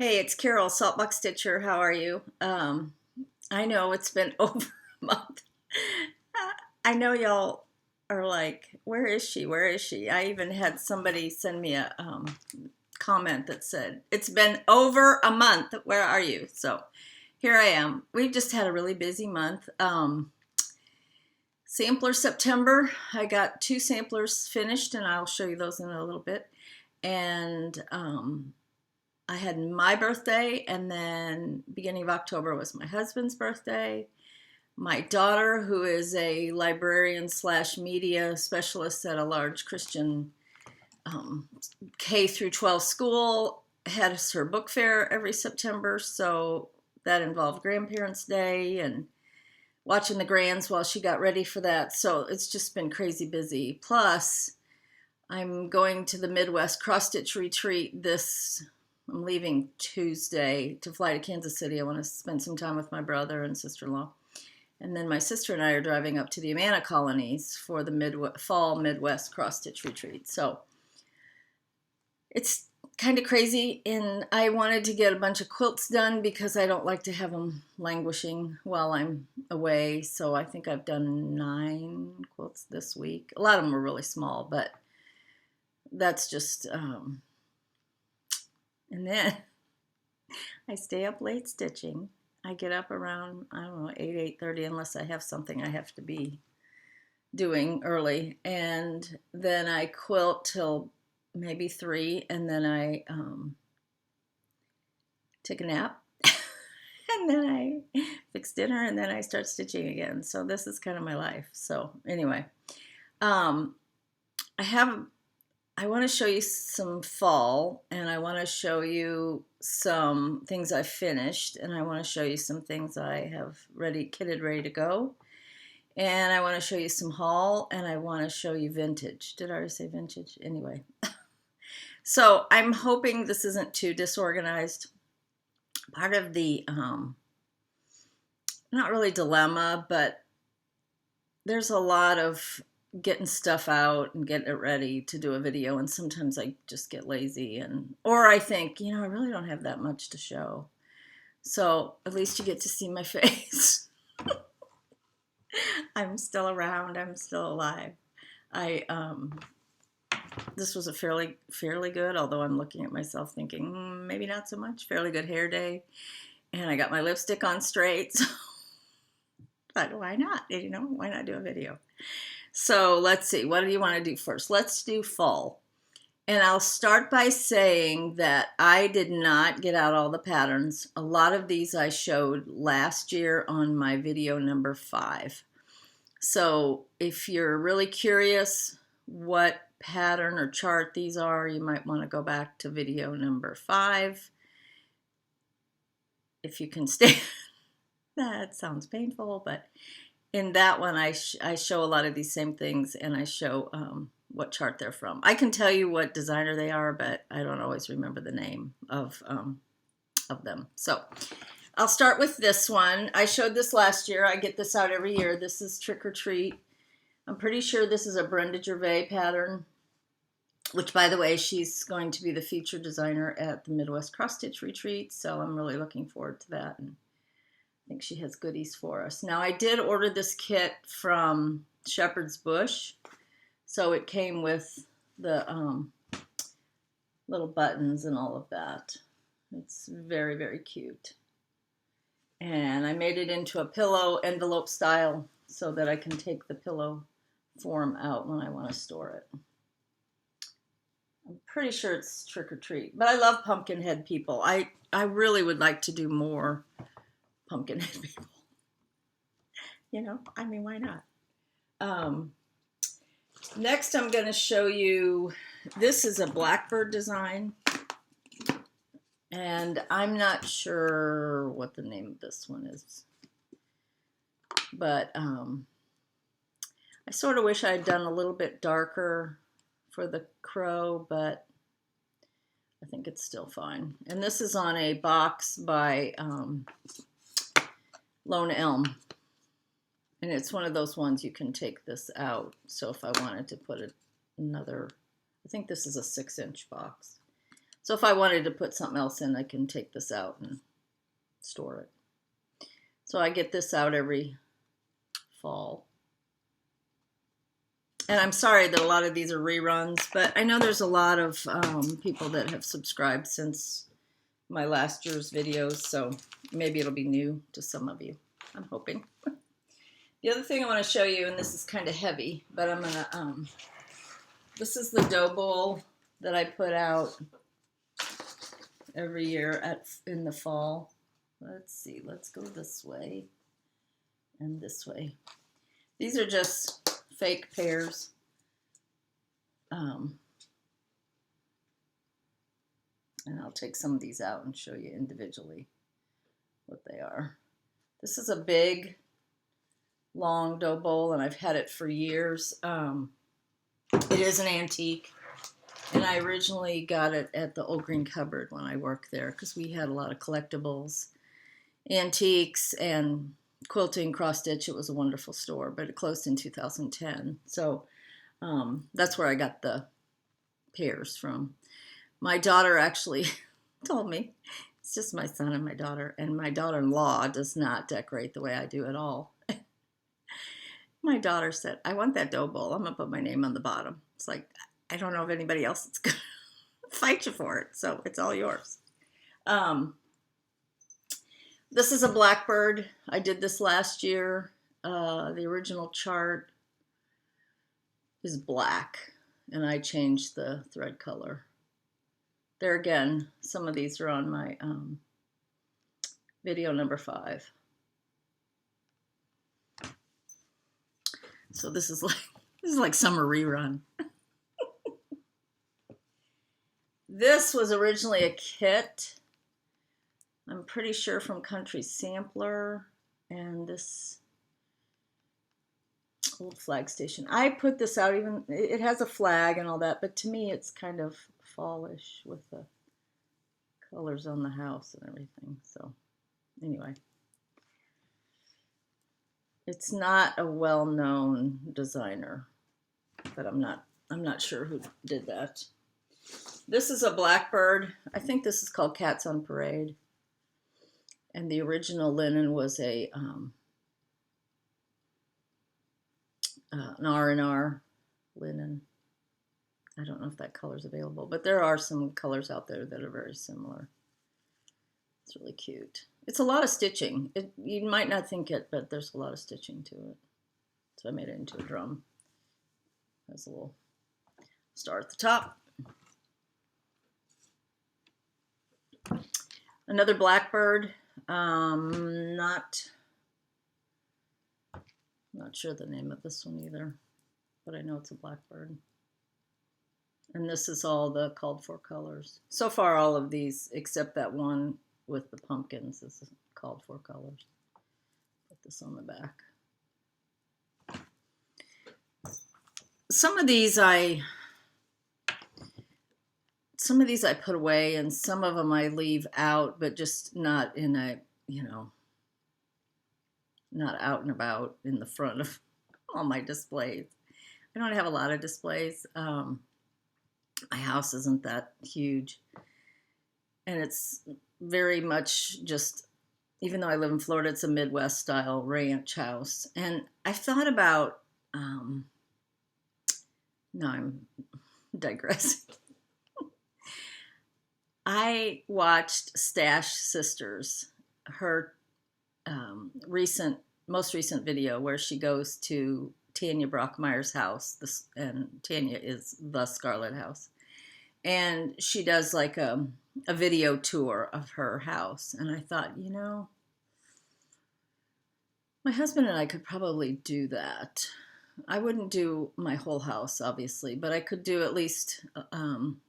Hey, it's Carol, Saltbox Stitcher. How are you? I know it's been over a month. I know y'all are like, where is she? Where is she? I even had somebody send me a comment that said, it's been over a month. Where are you? So here I am. We've just had a really busy month. Sampler September, I got 2 samplers finished, and I'll show you those in a little bit. And I had my birthday, and then beginning of October was my husband's birthday. My daughter, who is a librarian slash media specialist at a large Christian K through 12 school, had her book fair every September, so that involved Grandparents' Day and watching the grands while she got ready for that. So it's just been crazy busy. Plus, I'm going to the Midwest cross stitch retreat I'm leaving Tuesday to fly to Kansas City. I want to spend some time with my brother and sister-in-law. And then my sister and I are driving up to the Amana colonies for the fall Midwest cross-stitch retreat. So it's kind of crazy. And I wanted to get a bunch of quilts done because I don't like to have them languishing while I'm away. So I think I've done 9 quilts this week. A lot of them are really small, but that's just... And then I stay up late stitching. I get up around, I don't know, 8:30 unless I have something I have to be doing early. And then I quilt till maybe 3, and then I take a nap. And then I fix dinner, and then I start stitching again. So this is kind of my life. So anyway, I want to show you some fall, and I want to show you some things I finished, and I want to show you some things I have kitted ready to go, and I want to show you some haul, and I want to show you vintage. Did I already say vintage? Anyway, so I'm hoping this isn't too disorganized. Part of the, not really dilemma, but there's a lot of getting stuff out and getting it ready to do a video, and sometimes I just get lazy, or I think, I really don't have that much to show, so at least you get to see my face. I'm still around, I'm still alive. This was a fairly good, although I'm looking at myself thinking maybe not so much, fairly good hair day, and I got my lipstick on straight, so but why not, why not do a video? So let's see, what do you want to do first? Let's do fall. And I'll start by saying that I did not get out all the patterns. A lot of these I showed last year on my video number 5. So if you're really curious what pattern or chart these are, you might want to go back to video number 5. If you can stay, that sounds painful, but in that one, I show a lot of these same things, and I show what chart they're from. I can tell you what designer they are, but I don't always remember the name of them. So I'll start with this one. I showed this last year. I get this out every year. This is Trick or Treat. I'm pretty sure this is a Brenda Gervais pattern, which, by the way, she's going to be the featured designer at the Midwest Cross Stitch Retreat, so I'm really looking forward to that. And I think she has goodies for us. Now, I did order this kit from Shepherd's Bush, so it came with the little buttons and all of that. It's very, very cute. And I made it into a pillow envelope style so that I can take the pillow form out when I want to store it. I'm pretty sure it's Trick or Treat, but I love Pumpkinhead people. I really would like to do more Pumpkinhead people. Why not? Next, I'm going to show you, this is a Blackbird design, and I'm not sure what the name of this one is, but I sort of wish I had done a little bit darker for the crow, but I think it's still fine. And this is on a box by Lone Elm. And it's one of those ones you can take this out. So if I wanted to put another, I think this is a 6-inch box. So if I wanted to put something else in, I can take this out and store it. So I get this out every fall. And I'm sorry that a lot of these are reruns, but I know there's a lot of people that have subscribed since my last year's videos, so maybe it'll be new to some of you. I'm hoping. The other thing I want to show you, and this is kind of heavy, but I'm going to, this is the dough bowl that I put out every year in the fall. Let's see, let's go this way and this way. These are just fake pears. And I'll take some of these out and show you individually what they are. This is a big, long dough bowl, and I've had it for years. It is an antique, and I originally got it at the Old Green Cupboard when I worked there because we had a lot of collectibles, antiques, and Quilting, cross stitch. It was a wonderful store, but it closed in 2010. So that's where I got the pears from. My daughter actually told me, it's just my son and my daughter-in-law does not decorate the way I do at all. My daughter said, I want that dough bowl. I'm going to put my name on the bottom. It's like, I don't know if anybody else is going to fight you for it, so it's all yours. This is a blackbird. I did this last year. The original chart is black, and I changed the thread color. There again, some of these are on my video number 5. So this is like summer rerun. This was originally a kit. I'm pretty sure from Country Sampler, and this old flag station. I put this out, even it has a flag and all that, but to me it's kind of fallish with the colors on the house and everything. So anyway, it's not a well-known designer, but I'm not sure who did that. This is a blackbird. I think this is called Cats on Parade. And the original linen was an R&R linen. I don't know if that color's available, but there are some colors out there that are very similar. It's really cute. It's a lot of stitching. You might not think it, but there's a lot of stitching to it. So I made it into a drum. Has a little star at the top. Another blackbird. Not sure the name of this one either, but I know it's a blackbird. And this is all the called for colors. So far, all of these, except that one with the pumpkins, is called for colors. Put this on the back. Some of these I put away, and some of them I leave out, but just not in a, not out and about in the front of all my displays. I don't have a lot of displays. My house isn't that huge, and it's very much just, even though I live in Florida, it's a Midwest style ranch house. And I thought about, no, I'm digressing. I watched Stash Sisters, her most recent video where she goes to Tanya Brockmeyer's house, and Tanya is the Scarlet House, and she does like a video tour of her house. And I thought, my husband and I could probably do that. I wouldn't do my whole house, obviously, but I could do at least,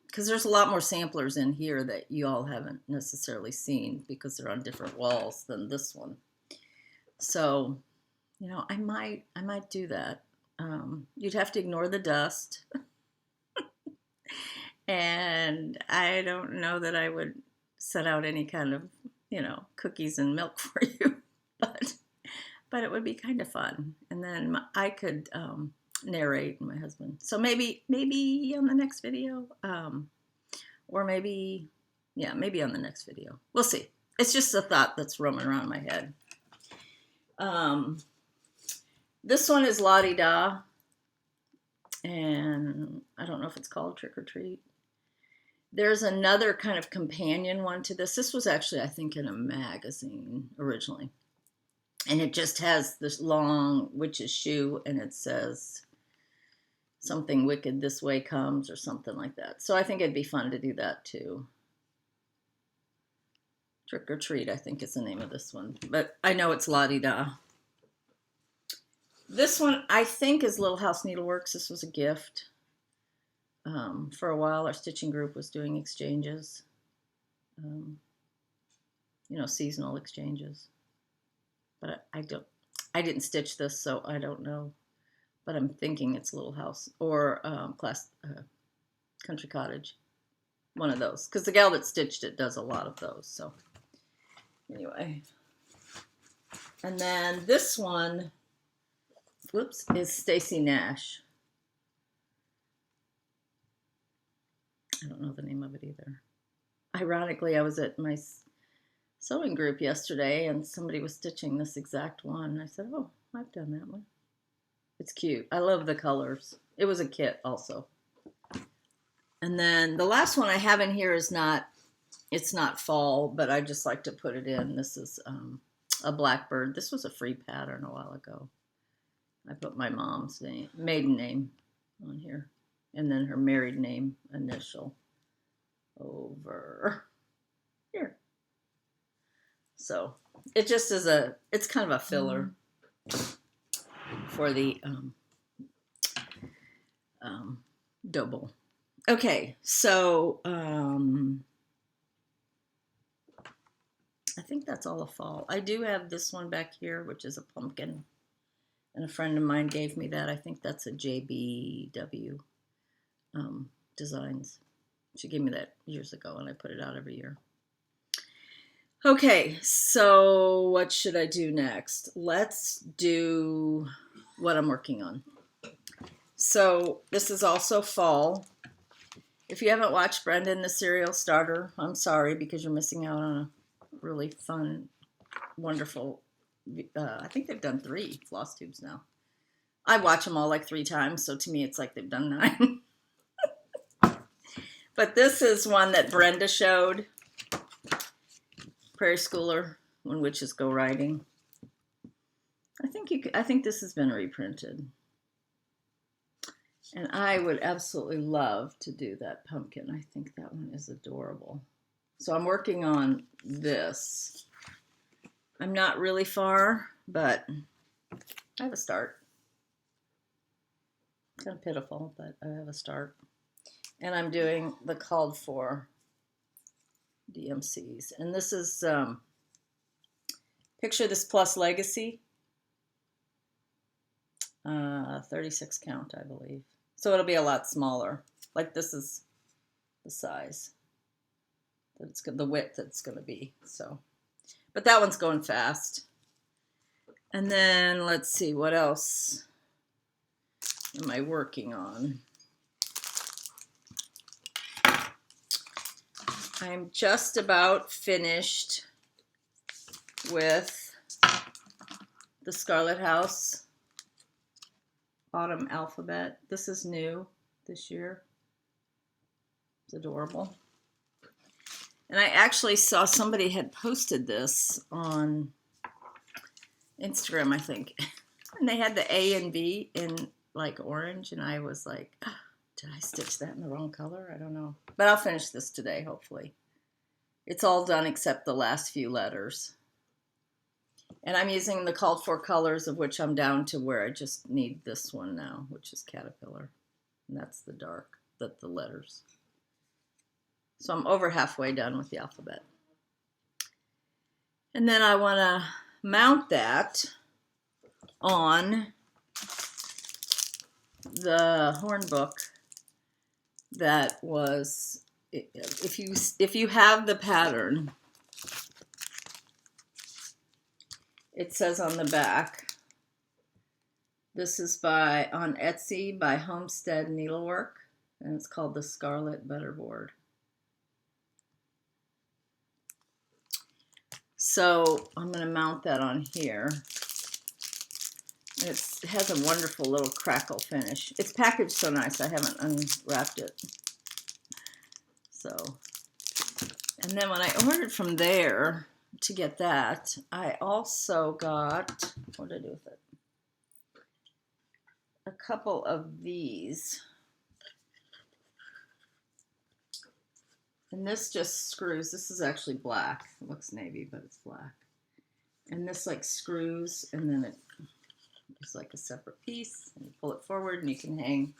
because there's a lot more samplers in here that you all haven't necessarily seen because they're on different walls than this one. So, I might do that. You'd have to ignore the dust. And I don't know that I would set out any kind of, cookies and milk for you, but it would be kind of fun. And then I could narrate, my husband. So maybe on the next video, Or maybe, yeah, maybe on the next video. We'll see. It's just a thought that's roaming around my head. This one is La Di Da. And I don't know if it's called Trick or Treat. There's another kind of companion one to this. This was actually, I think, in a magazine originally. And it just has this long witch's shoe, and it says something wicked this way comes or something like that. So I think it'd be fun to do that too. Trick or Treat, I think is the name of this one. But I know it's La Di Da. This one, I think, is Little House Needleworks. This was a gift. For a while, our stitching group was doing exchanges. Seasonal exchanges. But I didn't stitch this, so I don't know. But I'm thinking it's Little House or Country Cottage. One of those. Because the gal that stitched it does a lot of those. So anyway. And then this one, is Stacy Nash. I don't know the name of it either. Ironically, I was at my sewing group yesterday and somebody was stitching this exact one. I said, oh, I've done that one. It's cute. I love the colors. It was a kit also. And then the last one I have in here is it's not fall, but I just like to put it in. This is a blackbird. This was a free pattern a while ago. I put my mom's maiden name on here. And then her married name initial over here. So it just is it's kind of a filler for the double. Okay, so I think that's all of fall. I do have this one back here, which is a pumpkin. And a friend of mine gave me that. I think that's a JBW Designs. She gave me that years ago, and I put it out every year. Okay, so what should I do next? Let's do what I'm working on. So this is also fall. If you haven't watched Brendan the Serial Starter, I'm sorry, because you're missing out on a really fun, wonderful, I think they've done 3 floss tubes now. I watch them all like 3 times, so to me it's like they've done 9. But this is one that Brenda showed. Prairie Schooler, When Witches Go Riding. I think this has been reprinted. And I would absolutely love to do that pumpkin. I think that one is adorable. So I'm working on this. I'm not really far, but I have a start. Kind of pitiful, but I have a start. And I'm doing the called for DMCs. And this is, picture this plus legacy. 36 count, I believe. So it'll be a lot smaller. Like this is the size. The width it's going to be. So, but that one's going fast. And then let's see, what else am I working on? I'm just about finished with the Scarlet House Autumn Alphabet. This is new this year. It's adorable. And I actually saw somebody had posted this on Instagram, I think. And they had the A and B in like orange. And I was like, oh, did I stitch that in the wrong color? I don't know. But I'll finish this today, hopefully. It's all done except the last few letters. And I'm using the called for colors, of which I'm down to where I just need this one now, which is Caterpillar. And that's the dark, the letters. So I'm over halfway done with the alphabet. And then I want to mount that on the horn book that was, if you have the pattern, it says on the back, this is on Etsy by Homestead Needlework, and it's called the Scarlet Butterboard. So I'm going to mount that on here. It has a wonderful little crackle finish. It's packaged so nice, I haven't unwrapped it. So, and then when I ordered from there to get that, I also got, what did I do with it? A couple of these. And this just screws. This is actually black. It looks navy, but it's black. And this like screws, and then it's like a separate piece. And you pull it forward, and you can hang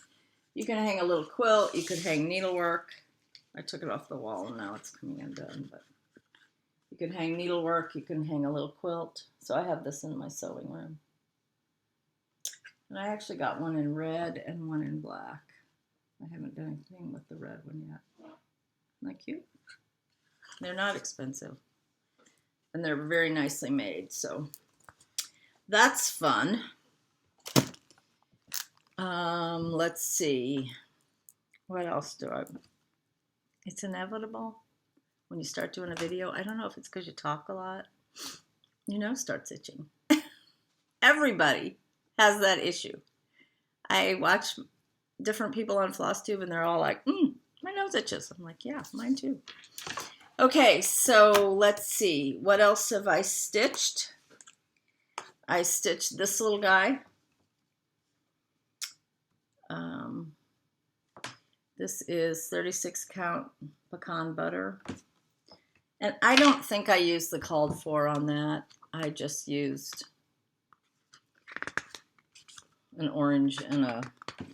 a little quilt. You could hang needlework. I took it off the wall, and now it's coming undone. But you can hang needlework. You can hang a little quilt. So I have this in my sewing room. And I actually got one in red and one in black. I haven't done anything with the red one yet. Isn't that cute? They're not expensive. And they're very nicely made, so that's fun. Let's see. What else do I... It's inevitable when you start doing a video. I don't know if it's because you talk a lot. Your nose starts itching. Everybody has that issue. I watch different people on FlossTube, and they're all like, my nose itches. I'm like, yeah, mine too. Okay, so let's see. What else have I stitched? I stitched this little guy. This is 36 count pecan butter. And I don't think I used the called for on that. I just used an orange and a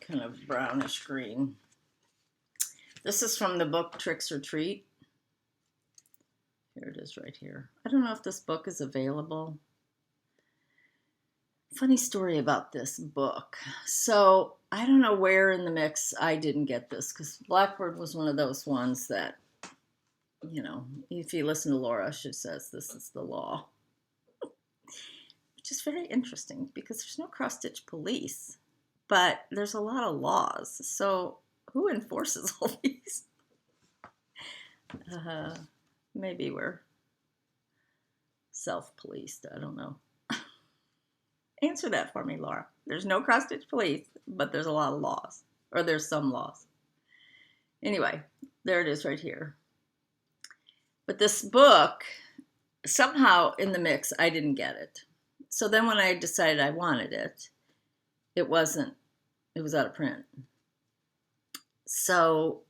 kind of brownish green. This is from the book Tricks or Treat. Here it is right here. I don't know if this book is available. Funny story about this book. So I don't know where in the mix I didn't get this, because Blackbird was one of those ones that, you know, if you listen to Laura, she says this is the law. Which is very interesting because there's no cross-stitch police, but there's a lot of laws. So who enforces all these? Maybe we're self-policed. I don't know. Answer that for me, Laura. There's no cross-stitch police, but there's a lot of laws. Or there's some laws. Anyway, there it is right here. But this book, somehow in the mix, I didn't get it. So then when I decided I wanted it, it was out of print. So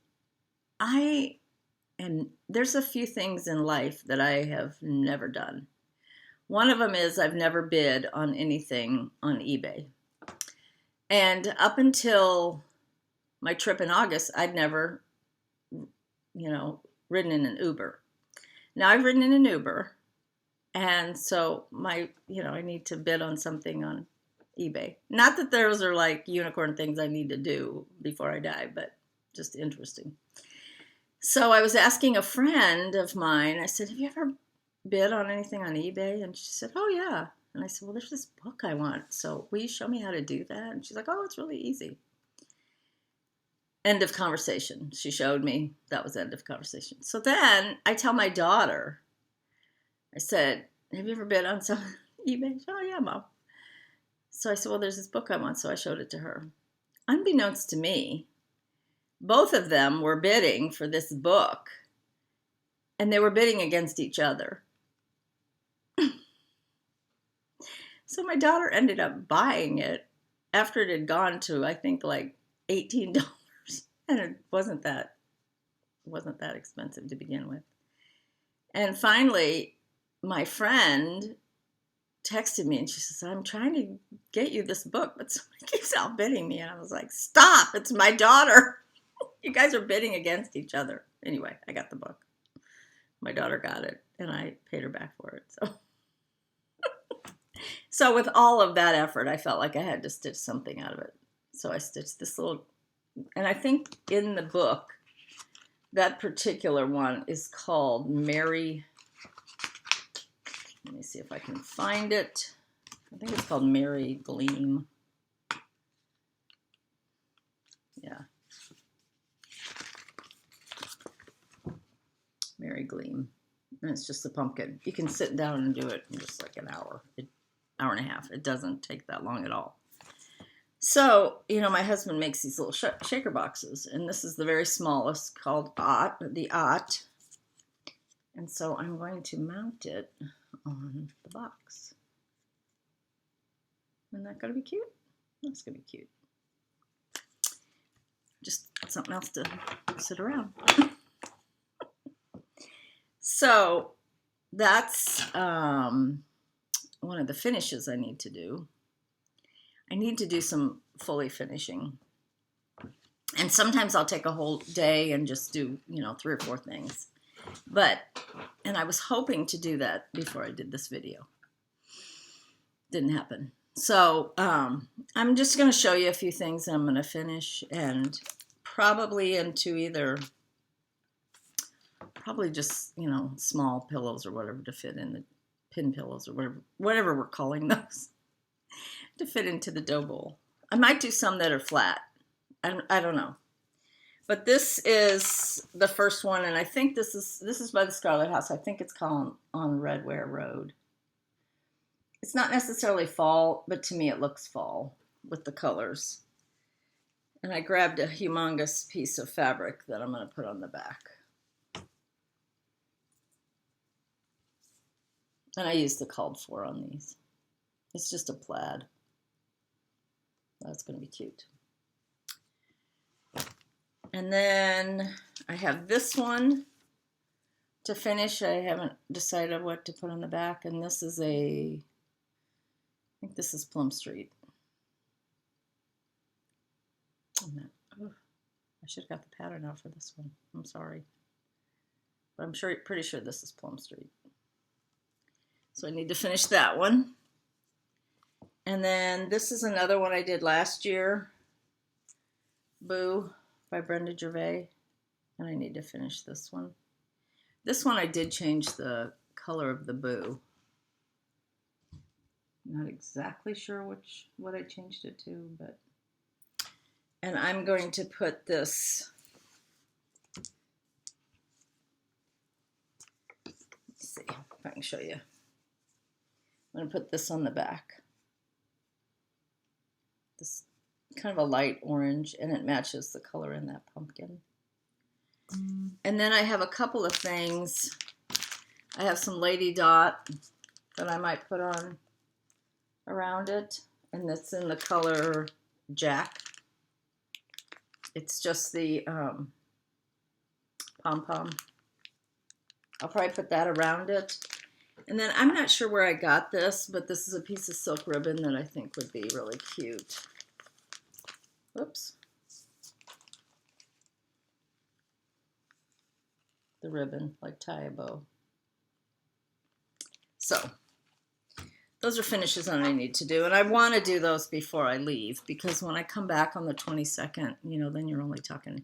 there's a few things in life that I have never done. One of them is I've never bid on anything on eBay. And up until my trip in August, I'd never, ridden in an Uber. Now I've ridden in an Uber, and so I need to bid on something on eBay. Not that those are like unicorn things I need to do before I die, but just interesting. So I was asking a friend of mine, I said, have you ever bid on anything on eBay? And she said, oh yeah. And I said, well, there's this book I want, so will you show me how to do that? And she's like, oh, it's really easy. End of conversation. She showed me. That was end of conversation. So then I tell my daughter, I said, have you ever bid on some eBay? She said, oh yeah, Mom. So I said, well, there's this book I want, so I showed it to her. Unbeknownst to me, both of them were bidding for this book, and they were bidding against each other. So my daughter ended up buying it after it had gone to, I think, like $18. And it wasn't that expensive to begin with. And finally, my friend texted me and she says, I'm trying to get you this book, but somebody keeps outbidding me. And I was like, stop, it's my daughter. You guys are bidding against each other. Anyway, I got the book. My daughter got it, and I paid her back for it. So with all of that effort, I felt like I had to stitch something out of it. So I stitched this little, and I think in the book, that particular one is called Mary. Let me see if I can find it. I think it's called Mary Gleam. Yeah. Mary Gleam. And it's just a pumpkin. You can sit down and do it in just like an hour, hour and a half. It doesn't take that long at all. So, you know, my husband makes these little shaker boxes, and this is the very smallest, called the Ott. And so I'm going to mount it on the box. Isn't that going to be cute? That's going to be cute. Just something else to sit around. So that's one of the finishes I need to do. I need to do some fully finishing. And sometimes I'll take a whole day and just do, you know, 3 or 4 things. And I was hoping to do that before I did this video. Didn't happen. So I'm just going to show you a few things that I'm going to finish, and probably into probably just, you know, small pillows or whatever to fit in the pin pillows or whatever we're calling those. To fit into the dough bowl. I might do some that are flat. I don't know. But this is the first one, and I think this is by the Scarlet House. I think it's called On Redware Road. It's not necessarily fall, but to me it looks fall with the colors. And I grabbed a humongous piece of fabric that I'm going to put on the back. And I used the called for on these. It's just a plaid. That's going to be cute. And then I have this one to finish. I haven't decided what to put on the back. And this is I think this is Plum Street. Oh, I should have got the pattern out for this one. I'm sorry. But I'm pretty sure this is Plum Street. So I need to finish that one. And then this is another one I did last year, Boo by Brenda Gervais, and I need to finish this one. This one I did change the color of the Boo. Not exactly sure what I changed it to, but, and I'm going to put this, let's see if I can show you. I'm going to put this on the back. This kind of a light orange, and it matches the color in that pumpkin. And then I have a couple of things. I have some Lady Dot that I might put on around it, and it's in the color Jack. It's just the pom-pom. I'll probably put that around it. And then I'm not sure where I got this, but this is a piece of silk ribbon that I think would be really cute. Oops. The ribbon, like tie a bow. So, those are finishes that I need to do. And I want to do those before I leave, because when I come back on the 22nd, you know, then you're only talking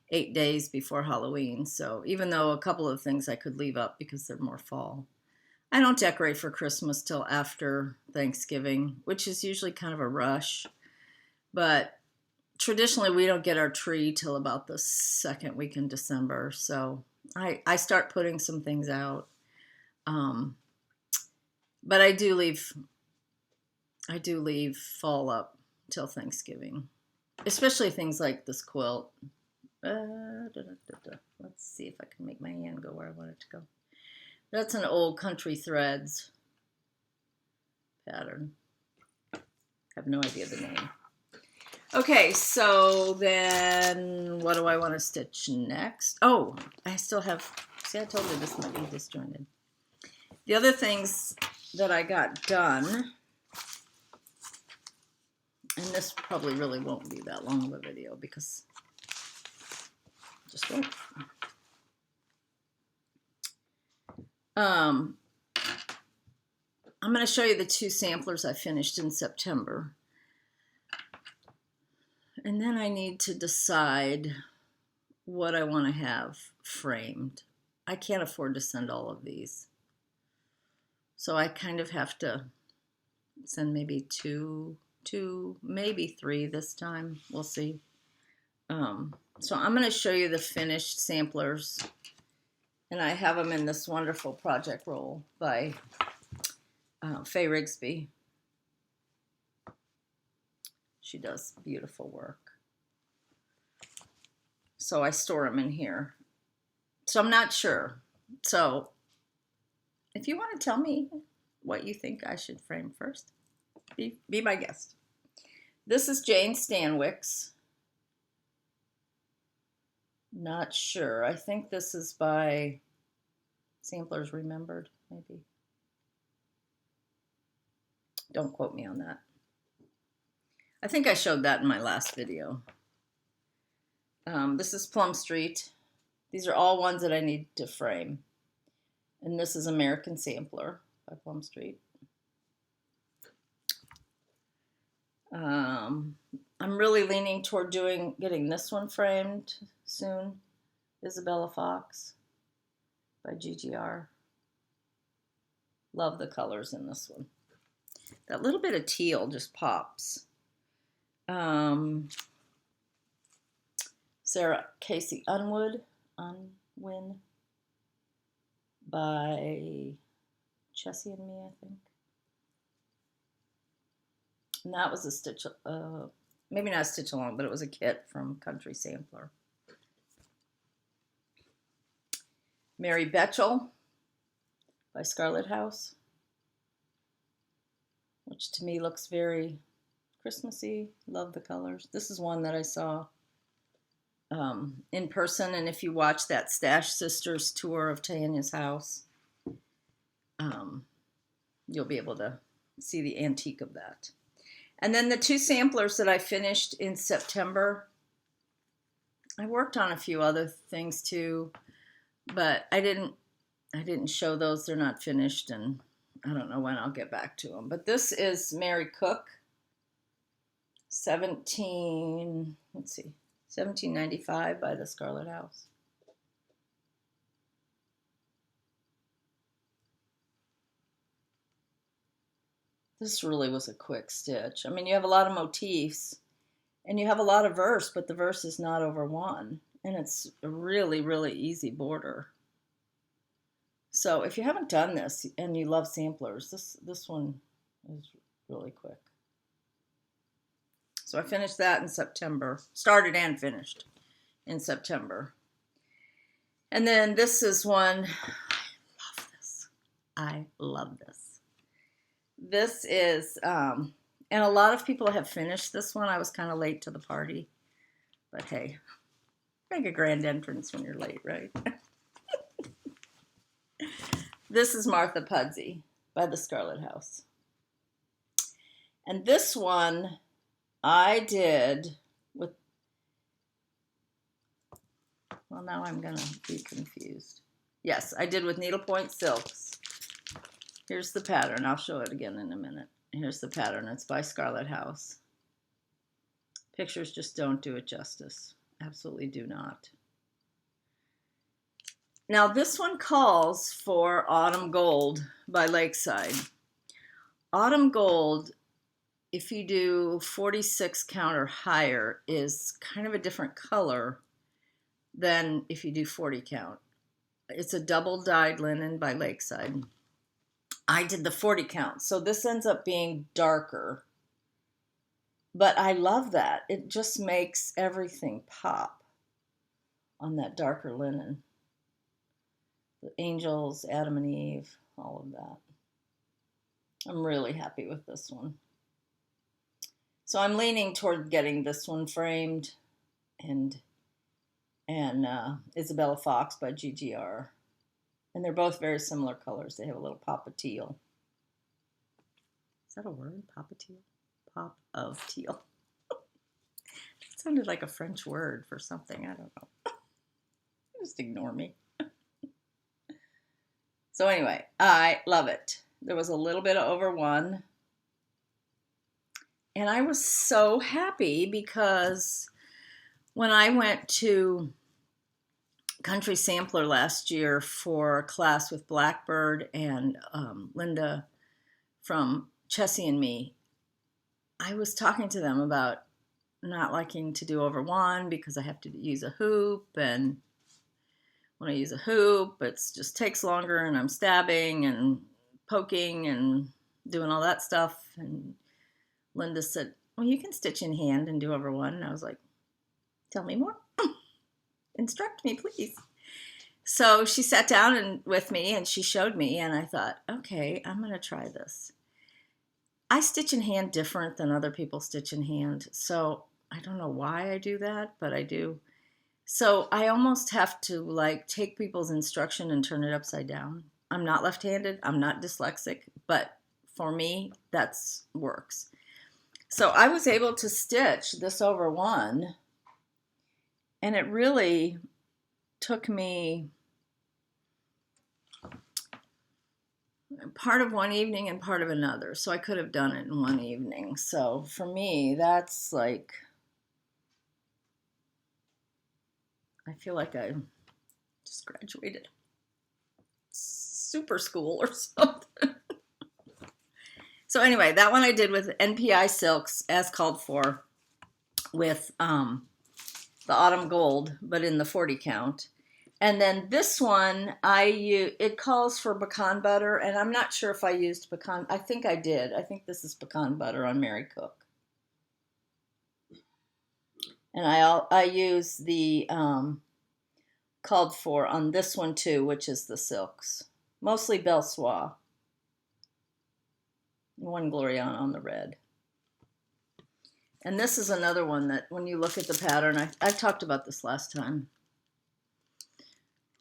8 days before Halloween. So, even though a couple of things I could leave up because they're more fall. I don't decorate for Christmas till after Thanksgiving, which is usually kind of a rush. But traditionally, we don't get our tree till about the 2nd week in December. So I start putting some things out. But I do leave fall up till Thanksgiving, especially things like this quilt. Let's see if I can make my hand go where I want it to go. That's an old Country Threads pattern. I have no idea the name. Okay, so then what do I want to stitch next? Oh, I still have, see, I told you this might be disjointed. The other things that I got done, and this probably really won't be that long of a video because just won't. I'm going to show you the 2 samplers I finished in September. And then I need to decide what I want to have framed. I can't afford to send all of these. So I kind of have to send maybe two, maybe 3 this time. We'll see. So I'm going to show you the finished samplers. And I have them in this wonderful project roll by Faye Rigsby. She does beautiful work. So I store them in here. So I'm not sure. So if you want to tell me what you think I should frame first, be my guest. This is Jane Stanwick's. Not sure. I think this is by Samplers Remembered, maybe. Don't quote me on that. I think I showed that in my last video. This is Plum Street. These are all ones that I need to frame. And this is American Sampler by Plum Street. I'm really leaning toward getting this one framed soon. Isabella Fox by GGR. Love the colors in this one. That little bit of teal just pops. Sarah Casey Unwin by Chessie and Me, I think. And that was a stitch, maybe not a stitch along, but it was a kit from Country Sampler. Mary Betchel by Scarlet House, which to me looks very Christmassy. Love the colors. This is one that I saw in person, and if you watch that Stash Sisters tour of Tanya's house, you'll be able to see the antique of that. And then the two samplers that I finished in September, I worked on a few other things too, but I didn't show those. They're not finished, and I don't know when I'll get back to them. But this is Mary Cook, 1795 by the Scarlet House. This really was a quick stitch. I mean, you have a lot of motifs and you have a lot of verse, but the verse is not over one. And it's a really, really easy border. So if you haven't done this and you love samplers, this one is really quick. So I finished that in September. Started and finished in September. And then this is one, I love this. This is, and a lot of people have finished this one. I was kind of late to the party, but hey, make a grand entrance when you're late, right? This is Martha Pudsey by the Scarlet House. And this one I did with, well, now I'm going to be confused. Yes, I did with needlepoint silks. Here's the pattern. I'll show it again in a minute. Here's the pattern. It's by Scarlet House. Pictures just don't do it justice. Absolutely do not. Now this one calls for Autumn Gold by Lakeside. Autumn Gold, if you do 46 count or higher, is kind of a different color than if you do 40 count. It's a double dyed linen by Lakeside. I did the 40 count, so this ends up being darker. But I love that. It just makes everything pop on that darker linen. The angels, Adam and Eve, all of that. I'm really happy with this one. So I'm leaning toward getting this one framed, and Isabella Fox by GGR. And they're both very similar colors. They have a little pop of teal. Is that a word? Pop of teal? Pop of teal. It sounded like a French word for something. I don't know. Just ignore me. So anyway, I love it. There was a little bit of over one. And I was so happy because when I went to Country Sampler last year for a class with Blackbird and Linda from Chessie and Me, I was talking to them about not liking to do over one because I have to use a hoop, and when I use a hoop, it just takes longer and I'm stabbing and poking and doing all that stuff. And Linda said, well, you can stitch in hand and do over one. And I was like, tell me more. Instruct me, please. So she sat down with me and she showed me, and I thought, okay, I'm going to try this. I stitch in hand different than other people stitch in hand. So I don't know why I do that, but I do. So I almost have to like take people's instruction and turn it upside down. I'm not left-handed. I'm not dyslexic, but for me, that's works. So I was able to stitch this over one, and it really took me part of one evening and part of another. So I could have done it in one evening. So for me, that's like, I feel like I just graduated super school or something. So anyway, that one I did with NPI silks as called for with the autumn gold, but in the 40 count. And then this one, it calls for pecan butter, and I'm not sure if I used pecan. I think I did. I think this is pecan butter on Mary Cook. And I use the called for on this one too, which is the silks. Mostly Belle Soie. One Gloriana on the red. And this is another one that when you look at the pattern, I've talked about this last time.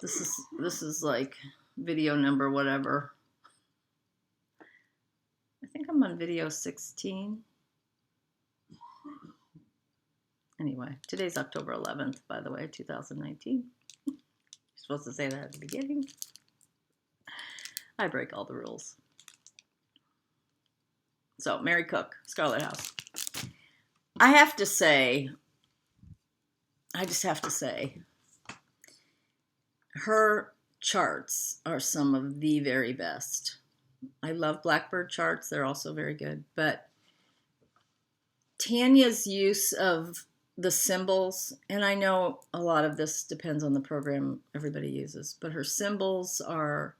This is like video number whatever. I think I'm on video 16. Anyway, today's October 11th, by the way, 2019. You're supposed to say that at the beginning. I break all the rules. So, Mary Cook, Scarlet House. I just have to say, her charts are some of the very best. I love Blackbird charts. They're also very good. But Tanya's use of the symbols, and I know a lot of this depends on the program everybody uses, but her symbols are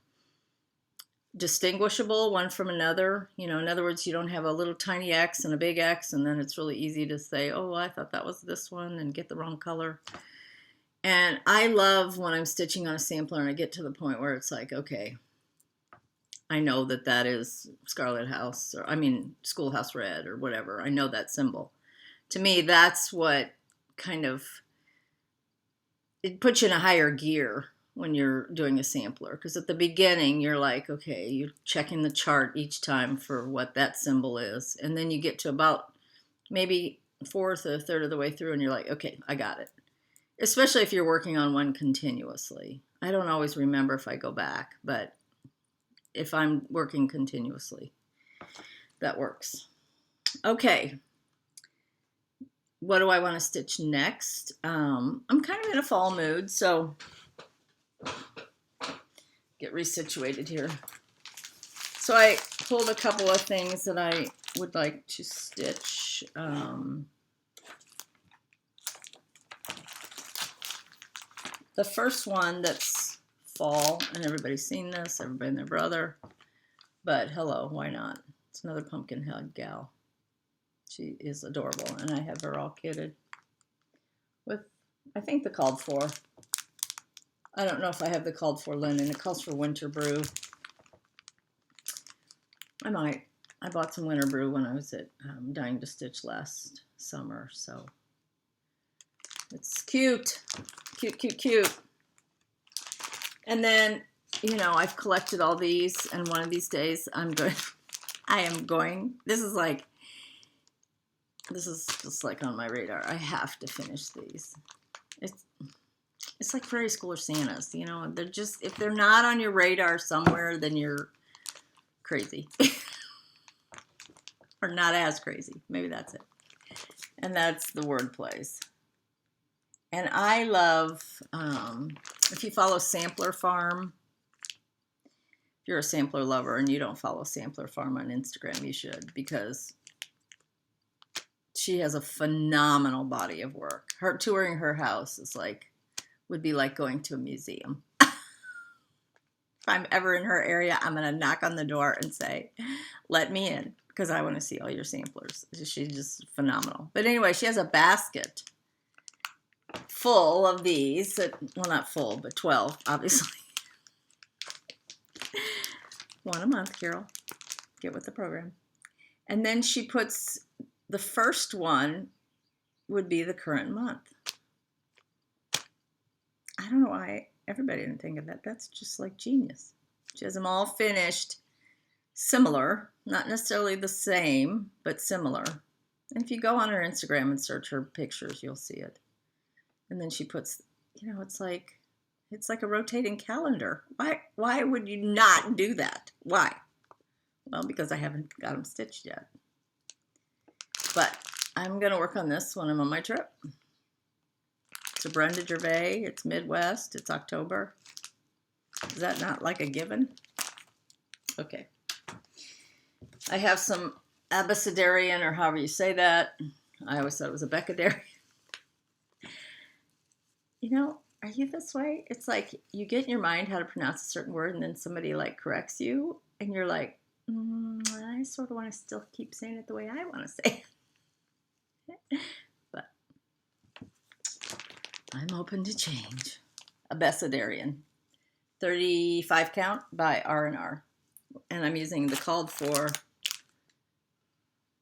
distinguishable one from another. You know, in other words, you don't have a little tiny X and a big X, and then it's really easy to say, oh, I thought that was this one, and get the wrong color. And I love when I'm stitching on a sampler and I get to the point where it's like, okay, I know that is Scarlet House, or I mean Schoolhouse Red or whatever. I know that symbol. To me, that's what kind of, it puts you in a higher gear when you're doing a sampler. Because at the beginning, you're like, okay, you're checking the chart each time for what that symbol is. And then you get to about maybe fourth or a third of the way through and you're like, okay, I got it. Especially if you're working on one continuously. I don't always remember if I go back, but if I'm working continuously, that works. Okay. What do I want to stitch next? I'm kind of in a fall mood, so get resituated here. So I pulled a couple of things that I would like to stitch. The first one that's fall, and everybody's seen this, everybody and their brother, but hello, why not? It's another Pumpkinhead gal. She is adorable, and I have her all kitted with, I think, the called for. I don't know if I have the called for linen. It calls for winter brew. I might. I bought some winter brew when I was at Dying to Stitch last summer, so it's cute. Cute, cute, cute. And then, you know, I've collected all these, and one of these days this is just like on my radar. I have to finish these. It's like Prairie Schooler Santas, you know, they're just, if they're not on your radar somewhere, then you're crazy. Or not as crazy. Maybe that's it. And that's the word plays. And I love, if you follow Sampler Farm, if you're a sampler lover and you don't follow Sampler Farm on Instagram, you should, because she has a phenomenal body of work. Her touring her house is like, would be like going to a museum. I'm ever in her area, I'm going to knock on the door and say, let me in, because I want to see all your samplers. She's just phenomenal. But anyway, she has a basket full of these. Well, not full, but 12, obviously. One a month, Carol. Get with the program. And then she puts, the first one would be the current month. I don't know why everybody didn't think of that. That's just like genius. She has them all finished, similar, not necessarily the same, but similar. And if you go on her Instagram and search her pictures, you'll see it. And then she puts, you know, it's like a rotating calendar. Why would you not do that? Why? Well, because I haven't got them stitched yet. But I'm going to work on this when I'm on my trip. It's a Brenda Gervais. It's Midwest. It's October. Is that not like a given? Okay. I have some Abecedarian, or however you say that. I always thought it was a Becadarian. You know, are you this way? It's like you get in your mind how to pronounce a certain word, and then somebody like corrects you, and you're like, I sort of want to still keep saying it the way I want to say it. But I'm open to change. Abecedarian. 35 count by R&R. And I'm using the called for.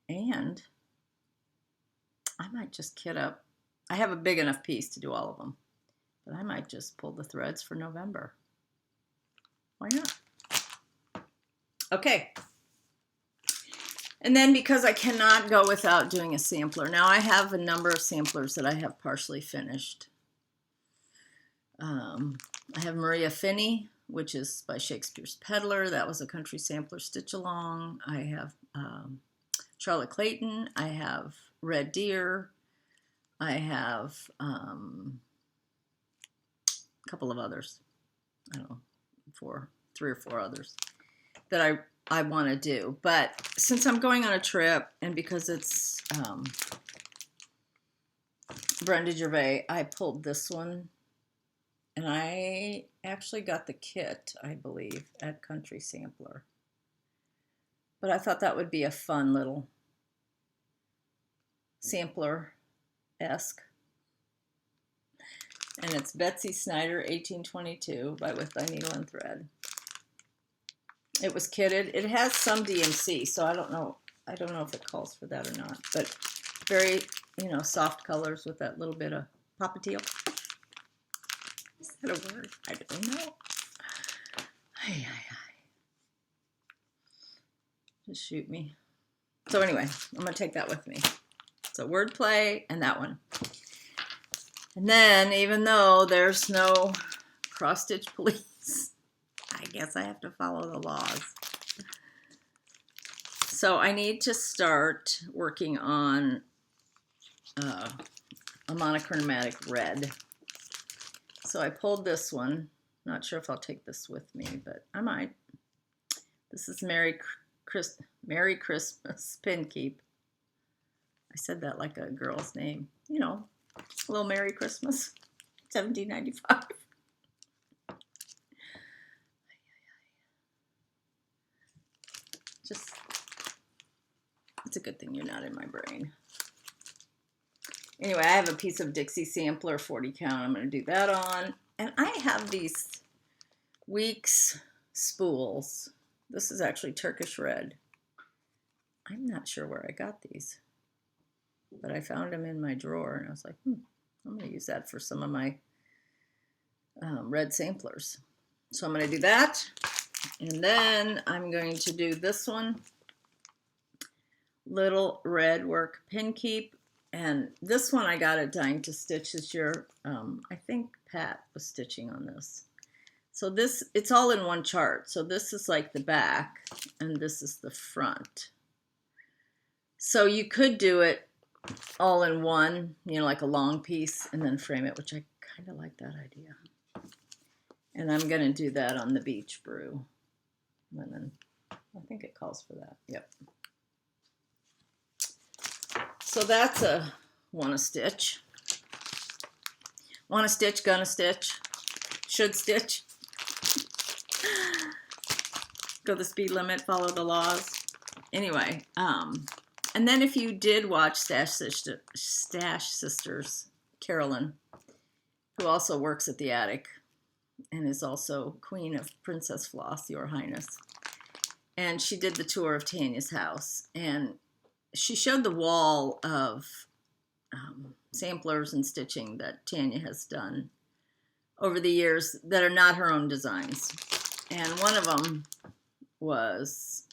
And I might just kit up. I have a big enough piece to do all of them. But I might just pull the threads for November. Why not? Okay. And then because I cannot go without doing a sampler. Now I have a number of samplers that I have partially finished. I have Maria Finney, which is by Shakespeare's Peddler. That was a country sampler stitch along. I have Charlotte Clayton. I have Red Deer. I have a couple of others. I don't know, 3 or 4 others that I want to do. But since I'm going on a trip, and because it's Brenda Gervais, I pulled this one. And I actually got the kit, I believe, at Country Sampler. But I thought that would be a fun little sampler-esque. And it's Betsy Snyder, 1822, by With Thy Needle and Thread. It was kitted. It has some DMC, so I don't know if it calls for that or not. But very, you know, soft colors with that little bit of poppa-teal. Is that a word? I don't know. Just shoot me. So anyway, I'm going to take that with me. So wordplay and that one. And then, even though there's no cross-stitch police, I guess I have to follow the laws. So I need to start working on a monochromatic red. So I pulled this one. Not sure if I'll take this with me, but I might. This is Merry Christmas Pin Keep. I said that like a girl's name. You know, a little Merry Christmas. $17.95. Just, it's a good thing you're not in my brain. Anyway, I have a piece of Dixie sampler, 40 count. I'm going to do that on. And I have these Weeks spools. This is actually Turkish red. I'm not sure where I got these, but I found them in my drawer, and I was like, I'm going to use that for some of my red samplers. So I'm going to do that. And then I'm going to do this one, Little Red Work Pin Keep. And this one I got at Dying to Stitch this year. I think Pat was stitching on this. So this, it's all in one chart. So this is like the back, and this is the front. So you could do it all in one, you know, like a long piece, and then frame it, which I kind of like that idea. And I'm going to do that on the Beach Brew. And then I think it calls for that. Yep. So that's a wanna stitch. Wanna stitch, gonna stitch, should stitch. Go the speed limit, follow the laws. Anyway, and then if you did watch Stash Sisters, Carolyn, who also works at the attic and is also Queen of Princess Floss, Your Highness. And she did the tour of Tanya's house. And she showed the wall of samplers and stitching that Tanya has done over the years that are not her own designs. And one of them was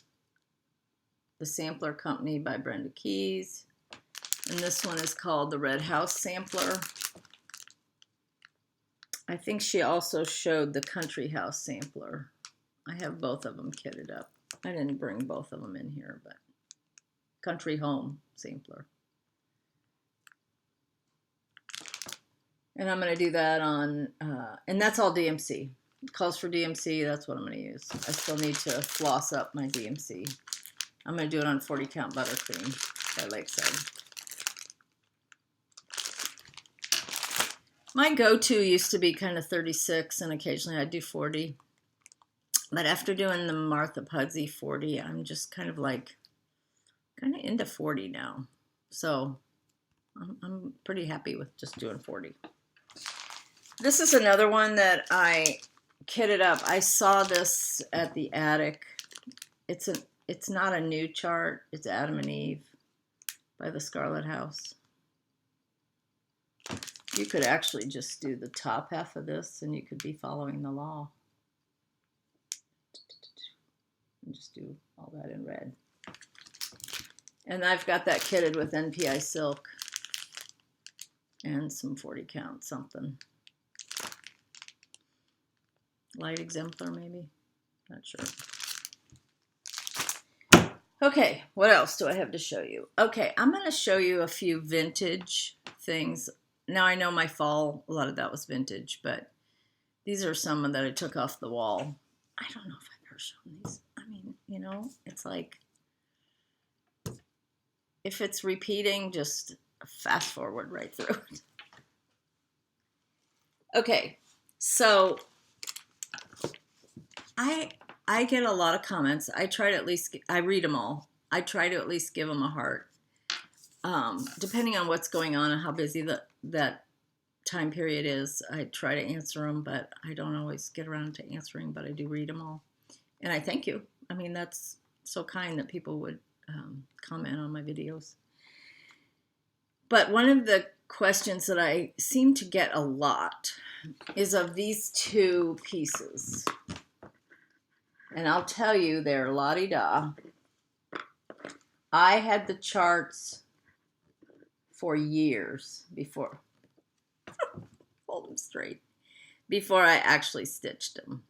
The Sampler Company by Brenda Keyes. And this one is called the Red House Sampler. I think she also showed the Country House Sampler. I have both of them kitted up. I didn't bring both of them in here, but Country Home Sampler. And I'm going to do that on, and that's all DMC. It calls for DMC, that's what I'm going to use. I still need to floss up my DMC. I'm going to do it on 40 count buttercream by Lakeside. My go-to used to be kind of 36, and occasionally I'd do 40. But after doing the Martha Pudsey 40, I'm just kind of into 40 now. So I'm pretty happy with just doing 40. This is another one that I kitted up. I saw this at the attic. It's not a new chart. It's Adam and Eve by the Scarlet House. You could actually just do the top half of this and you could be following the law. And just do all that in red. And I've got that kitted with NPI silk and some 40 count something. Light exemplar maybe? Not sure. Okay, what else do I have to show you? Okay, I'm going to show you a few vintage things. Now I know my fall, a lot of that was vintage, but these are some that I took off the wall. I don't know if I've ever shown these. I mean, you know, it's like, if it's repeating, just fast forward right through it. Okay, so I get a lot of comments. I try to at least, I read them all. I try to at least give them a heart. Depending on what's going on and how busy that time period is, I try to answer them, but I don't always get around to answering, but I do read them all. And I thank you. I mean, that's so kind that people would comment on my videos. But one of the questions that I seem to get a lot is of these two pieces. And I'll tell you, they're la-di-da. I had the charts for years before, hold them straight, before I actually stitched them.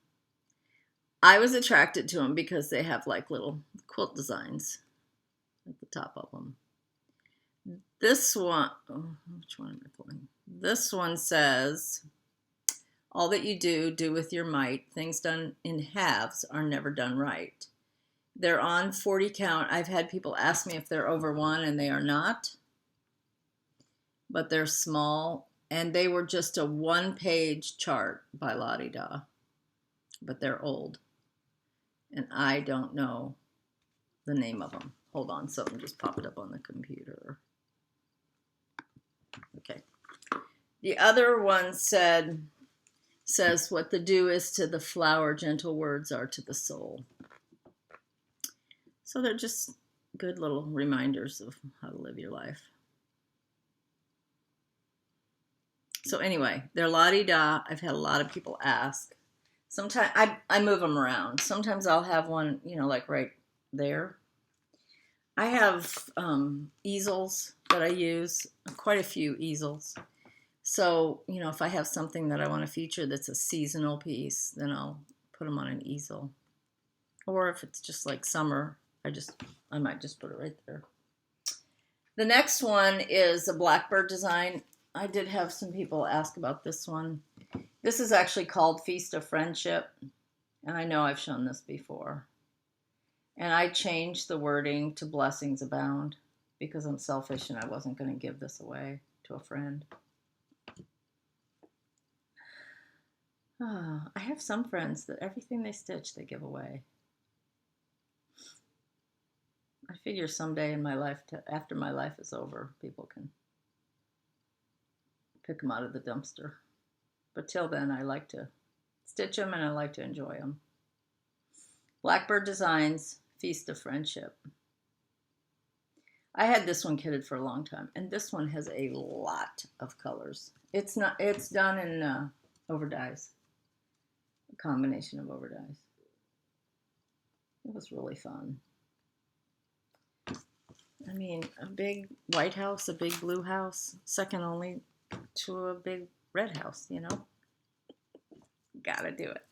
I was attracted to them because they have like little quilt designs at the top of them. This one, which one am I pulling? This one says, all that you do with your might. Things done in halves are never done right. They're on 40 count. I've had people ask me if they're over 1, and they are not. But they're small, and they were just a 1-page chart by la-di-da. But they're old. And I don't know the name of them. Hold on, something just popped up on the computer. Okay. The other one says, what the dew is to the flower, gentle words are to the soul. So they're just good little reminders of how to live your life. So anyway, they're la-di-da. I've had a lot of people ask. Sometimes I move them around. Sometimes I'll have one, you know, like right there. I have easels that I use, quite a few easels. So, you know, if I have something that I want to feature that's a seasonal piece, then I'll put them on an easel. Or if it's just like summer, I might just put it right there. The next one is a blackbird design. I did have some people ask about this one. This is actually called Feast of Friendship. And I know I've shown this before. And I changed the wording to Blessings Abound because I'm selfish and I wasn't going to give this away to a friend. I have some friends that everything they stitch, they give away. I figure someday in my life, after my life is over, people can pick them out of the dumpster. But till then, I like to stitch them and I like to enjoy them. Blackbird Designs, Feast of Friendship. I had this one kitted for a long time, and this one has a lot of colors. It's done in overdyes, a combination of overdyes. It was really fun. I mean, a big white house, a big blue house, second only to a big red house, you know? Gotta do it.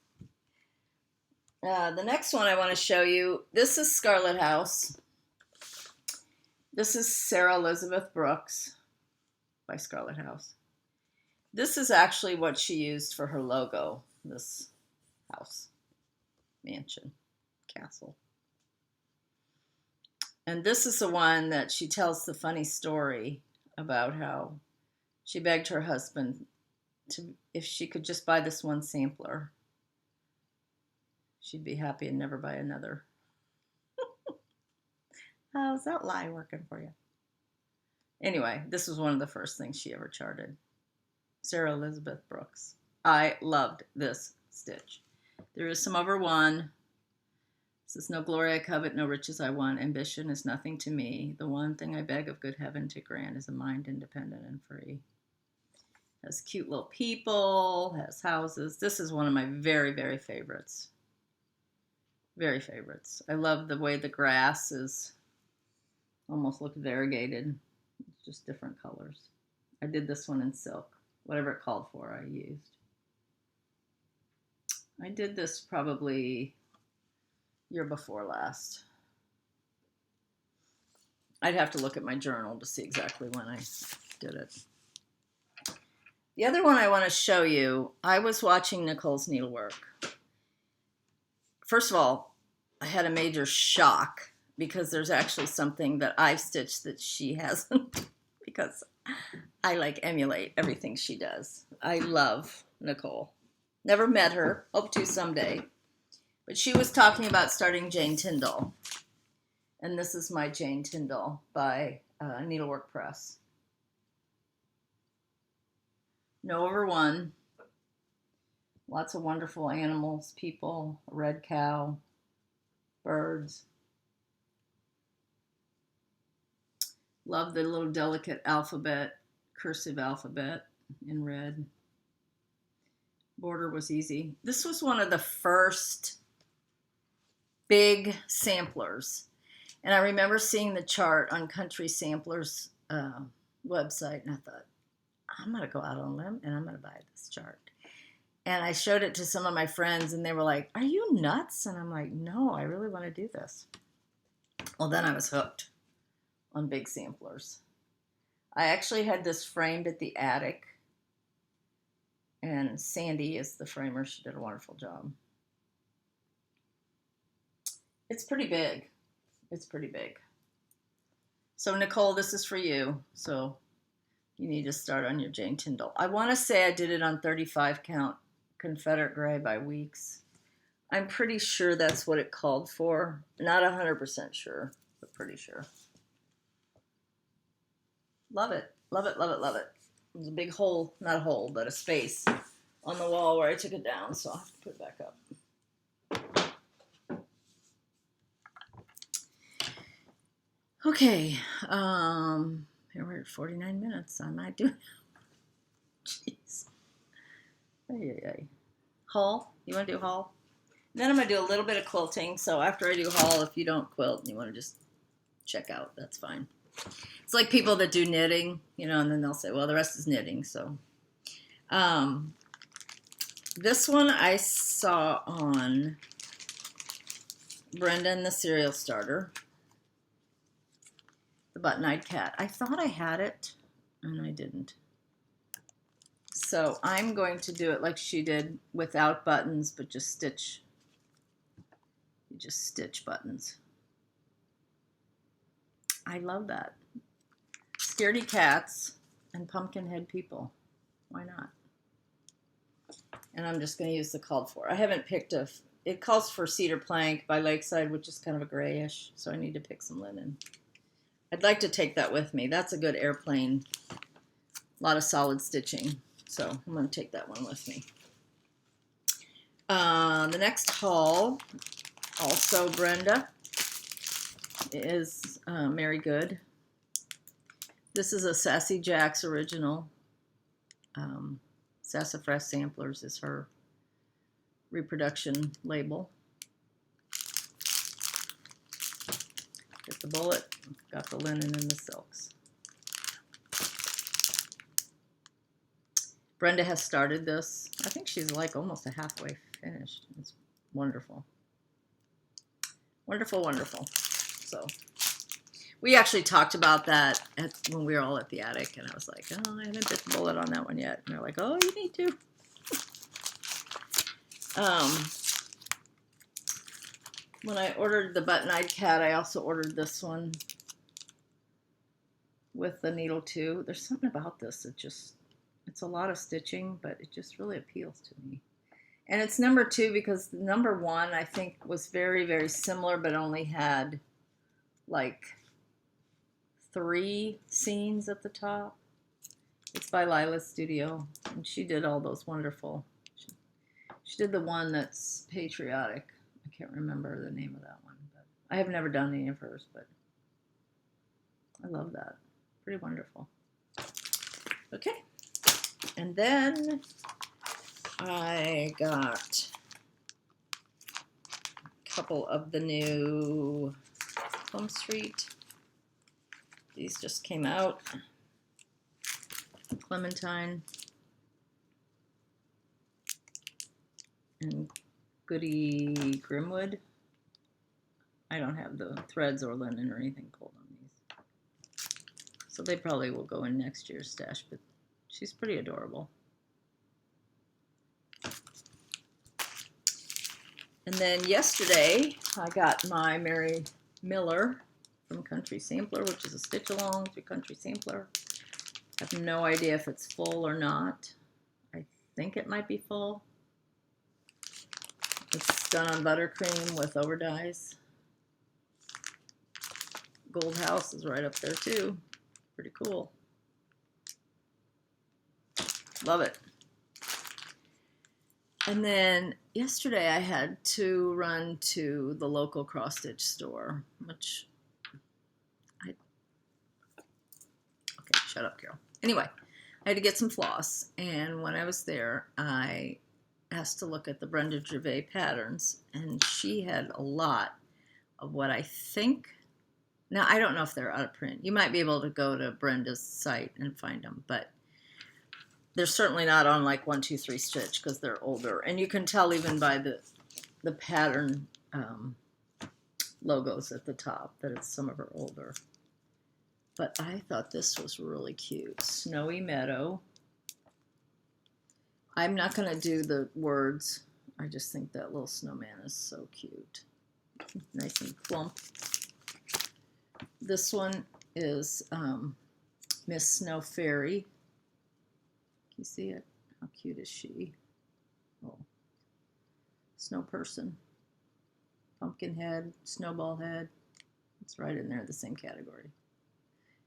The next one I want to show you, this is Scarlet House. This is Sarah Elizabeth Brooks by Scarlet House. This is actually what she used for her logo, this house, mansion, castle. And this is the one that she tells the funny story about how she begged her husband if she could just buy this one sampler, she'd be happy and never buy another. How's that lie working for you? Anyway, this was one of the first things she ever charted. Sarah Elizabeth Brooks. I loved this stitch. There is some over one. This is no glory I covet, no riches I want. Ambition is nothing to me. The one thing I beg of good heaven to grant is a mind independent and free. Has cute little people, has houses. This is one of my very, very favorites. Very favorites. I love the way the grass is almost look variegated. It's just different colors. I did this one in silk. Whatever it called for, I used. I did this probably year before last. I'd have to look at my journal to see exactly when I did it. The other one I want to show you, I was watching Nicole's needlework. First of all, I had a major shock because there's actually something that I've stitched that she hasn't because I like emulate everything she does. I love Nicole. Never met her, hope to someday. But she was talking about starting Jane Tyndall. And this is my Jane Tyndall by Needlework Press. No over one. Lots of wonderful animals, people, a red cow, birds. Love the little delicate alphabet, cursive alphabet in red. Border was easy. This was one of the first big samplers. And I remember seeing the chart on Country Sampler's website, and I thought, I'm going to go out on a limb and I'm going to buy this chart. And I showed it to some of my friends, and they were like, are you nuts? And I'm like, no, I really want to do this. Well, then I was hooked on big samplers. I actually had this framed at the attic, and Sandy is the framer. She did a wonderful job. It's pretty big. It's pretty big. So Nicole, this is for you. So you need to start on your Jane Tyndall. I want to say I did it on 35 count Confederate gray by Weeks. I'm pretty sure that's what it called for. Not 100% sure, but pretty sure. Love it. Love it, love it, love it. There's a big hole, not a hole, but a space on the wall where I took it down, so I'll have to put it back up. Okay, here we're at 49 minutes. I might do it. Jeez. Ay. Haul? You want to do haul? Then I'm going to do a little bit of quilting. So after I do haul, if you don't quilt and you want to just check out, that's fine. It's like people that do knitting, you know, and then they'll say, well, the rest is knitting. So this one I saw on Brenda and the Cereal Starter. The Button-Eyed Cat. I thought I had it, and I didn't. So I'm going to do it like she did, without buttons, but just stitch. You just stitch buttons. I love that. Scaredy cats and pumpkin head people. Why not? And I'm just going to use the called for. I haven't picked a it calls for cedar plank by Lakeside, which is kind of a grayish, so I need to pick some linen. I'd like to take that with me. That's a good airplane. A lot of solid stitching, so I'm going to take that one with me. The next haul, also Brenda, is Mary Good. This is a Sassy Jack's original. Sassafras Samplers is her reproduction label. Get the bullet, got the linen and the silks. Brenda has started this. I think she's like almost a halfway finished. It's wonderful. Wonderful, wonderful. So we actually talked about that when we were all at the attic, and I was like, oh, I haven't bit the bullet on that one yet. And they're like, oh, you need to. When I ordered the button-eyed cat, I also ordered this one with the needle too. There's something about this that just, it's a lot of stitching, but it just really appeals to me. And it's number 2 because number 1, I think, was very, very similar, but only had like 3 scenes at the top. It's by Lila's Studio, and she did all those wonderful. She did the one that's patriotic. I can't remember the name of that one, but I have never done any of hers, but I love that. Pretty wonderful. Okay, and then I got a couple of the new Plum Street. These just came out. Clementine and Goody Grimwood. I don't have the threads or linen or anything pulled on these, so they probably will go in next year's stash, but she's pretty adorable. And then yesterday I got my Mary Miller from Country Sampler, which is a stitch along to Country Sampler. I have no idea if it's full or not. I think it might be full. It's done on buttercream with overdyes. Gold House is right up there too. Pretty cool. Love it. And then yesterday I had to run to the local cross stitch store, which okay, shut up, Carol. Anyway, I had to get some floss, and when I was there, I asked to look at the Brenda Gervais patterns, and she had a lot of what I think, now I don't know if they're out of print. You might be able to go to Brenda's site and find them, but they're certainly not on like 1, 2, 3 stitch because they're older, and you can tell even by the pattern logos at the top that it's some of her older. But I thought this was really cute. Snowy Meadow. I'm not going to do the words. I just think that little snowman is so cute. Nice and plump. This one is Miss Snow Fairy. Can you see it? How cute is she? Oh, snow person. Pumpkin head, snowball head. It's right in there, the same category.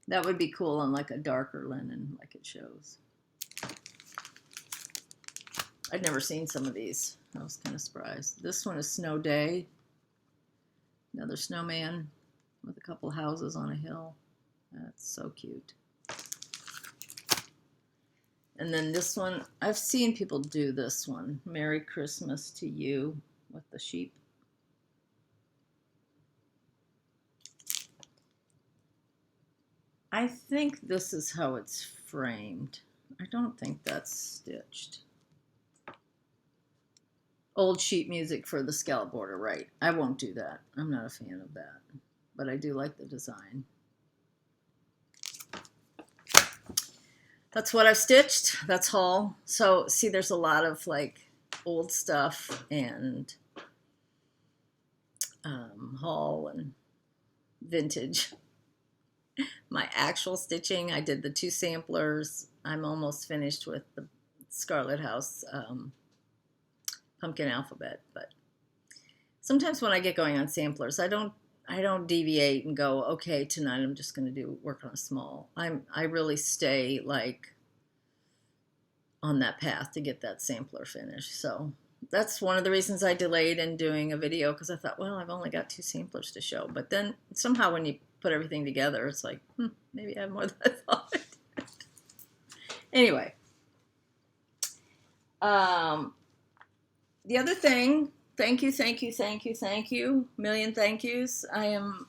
That would be cool on like a darker linen, like it shows. I'd never seen some of these. I was kind of surprised. This one is Snow Day. Another snowman with a couple houses on a hill. That's so cute. And then this one, I've seen people do this one. Merry Christmas to You with the sheep. I think this is how it's framed. I don't think that's stitched. Old sheet music for the scallop border, right. I won't do that. I'm not a fan of that. But I do like the design. That's what I've stitched. That's haul. So see, there's a lot of like old stuff and haul and vintage. My actual stitching, I did the 2 samplers. I'm almost finished with the Scarlet House Pumpkin Alphabet, but sometimes when I get going on samplers, I don't deviate and go, okay, tonight I'm just going to do work on a small. I really stay like on that path to get that sampler finished. So that's one of the reasons I delayed in doing a video, because I thought, well, I've only got 2 samplers to show. But then somehow when you put everything together, it's like, maybe I have more than I thought. Anyway, the other thing, thank you, million thank yous. I am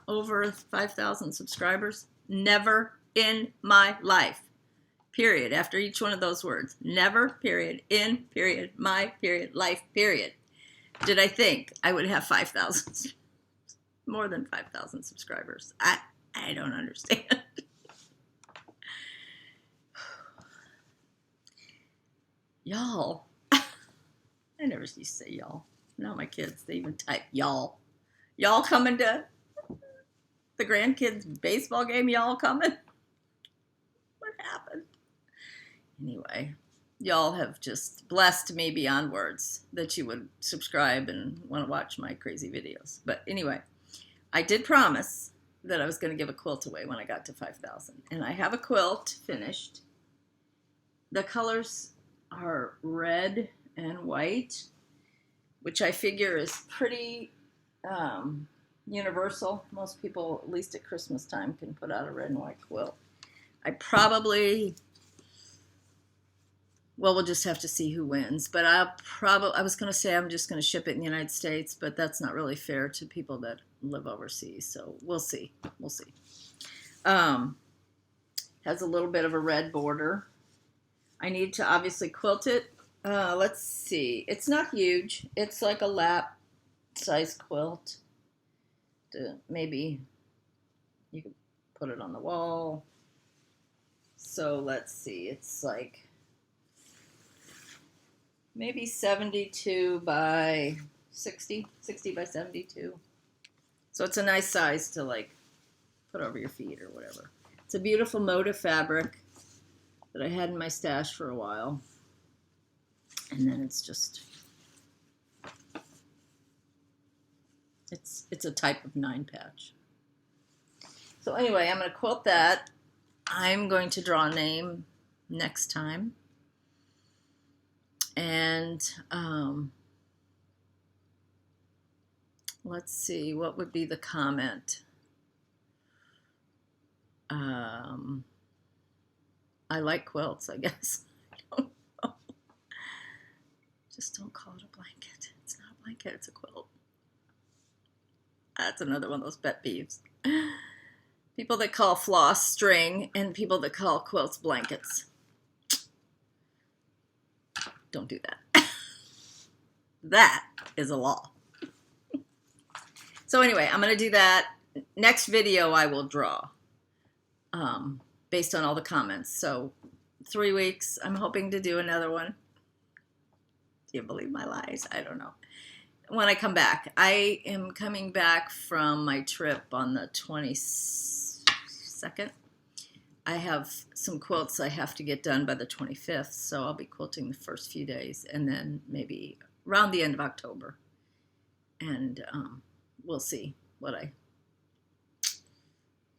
over 5,000 subscribers. Never in my life, period, after each one of those words, never, period, in, period, my, period, life, period, did I think I would have 5,000, more than 5,000 subscribers. I don't understand. Y'all. I never used to say y'all. Now my kids, they even type y'all. Y'all coming to the grandkids' baseball game? Y'all coming? What happened? Anyway, y'all have just blessed me beyond words that you would subscribe and want to watch my crazy videos. But anyway, I did promise that I was going to give a quilt away when I got to 5,000. And I have a quilt finished. The colors are red and white, which I figure is pretty universal. Most people, at least at Christmas time, can put out a red and white quilt. I probably, well, we'll just have to see who wins. But I was going to say I'm just going to ship it in the United States, but that's not really fair to people that live overseas. So we'll see. We'll see. Has a little bit of a red border. I need to obviously quilt it. Let's see. It's not huge. It's like a lap size quilt. Maybe you could put it on the wall. So let's see. It's like maybe 72 by 60 by 72. So it's a nice size to like put over your feet or whatever. It's a beautiful motif fabric that I had in my stash for a while. And then it's just, it's a type of 9 patch. So anyway, I'm going to quilt that. I'm going to draw a name next time. And let's see, what would be the comment? I like quilts, I guess. I don't know. Just don't call it a blanket. It's not a blanket, it's a quilt. That's another one of those pet peeves. People that call floss string and people that call quilts blankets. Don't do that. That is a law. So anyway, I'm going to do that. Next video I will draw. Based on all the comments. So 3 weeks, I'm hoping to do another one. Do you believe my lies? I don't know. When I come back, I am coming back from my trip on the 22nd. I have some quilts I have to get done by the 25th, so I'll be quilting the first few days, and then maybe around the end of October. And we'll see what I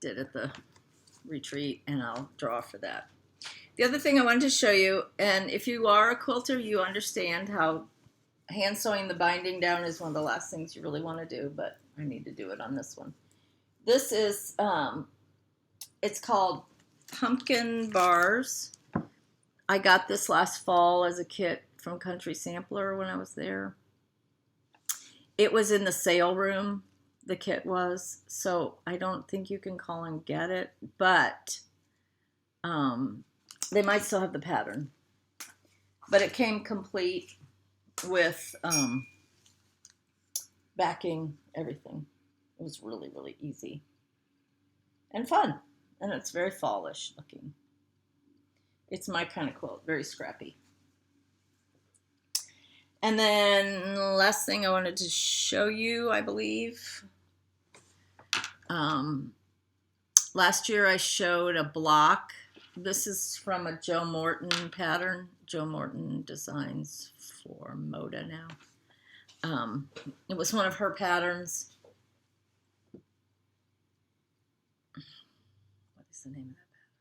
did at the retreat, and I'll draw for that. The other thing I wanted to show you, and if you are a quilter, you understand how hand sewing the binding down is one of the last things you really want to do, but I need to do it on this one. This is, it's called Pumpkin Bars. I got this last fall as a kit from Country Sampler when I was there. It was in the sale room. The kit was, so I don't think you can call and get it, but they might still have the pattern. But it came complete with backing, everything. It was really, really easy and fun, and it's very fallish looking. It's my kind of quilt, very scrappy. And then last thing I wanted to show you, I believe, last year I showed a block. This is from a Joe Morton pattern. Joe Morton designs for Moda now. It was one of her patterns. What is the name of that pattern?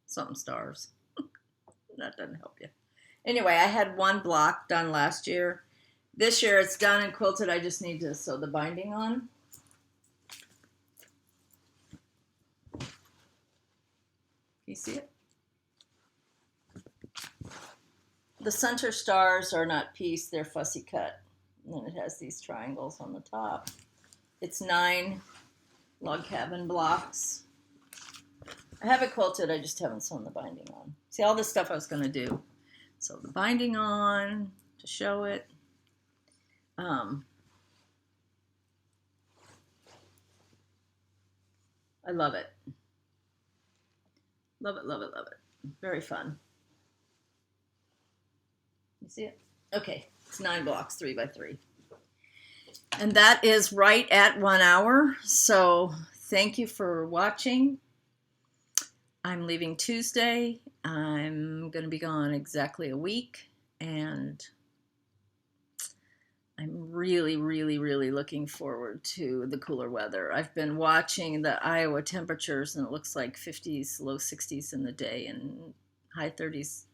Something stars. That doesn't help you. Anyway, I had one block done last year. This year it's done and quilted. I just need to sew the binding on. You see it? The center stars are not pieced, they're fussy cut. And then it has these triangles on the top. It's 9 log cabin blocks. I have it quilted, I just haven't sewn the binding on. See, all this stuff I was going to do. Sew the binding on to show it. I love it. Love it, love it, love it. Very fun. You see it? Okay, it's 9 blocks, 3 by 3. And that is right at 1 hour. So thank you for watching. I'm leaving Tuesday. I'm going to be gone exactly a week. And I'm really, really, really looking forward to the cooler weather. I've been watching the Iowa temperatures, and it looks like 50s, low 60s in the day, and high 30s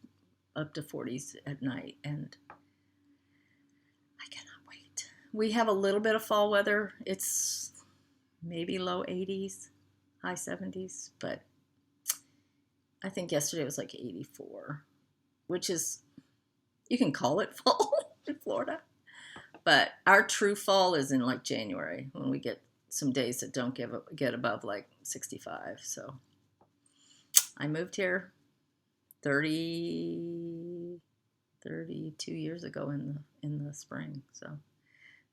up to 40s at night. And I cannot wait. We have a little bit of fall weather. It's maybe low 80s, high 70s, but I think yesterday was like 84, which is, you can call it fall in Florida. But our true fall is in like January, when we get some days that don't get above like 65. So I moved here 32 years ago in the spring. So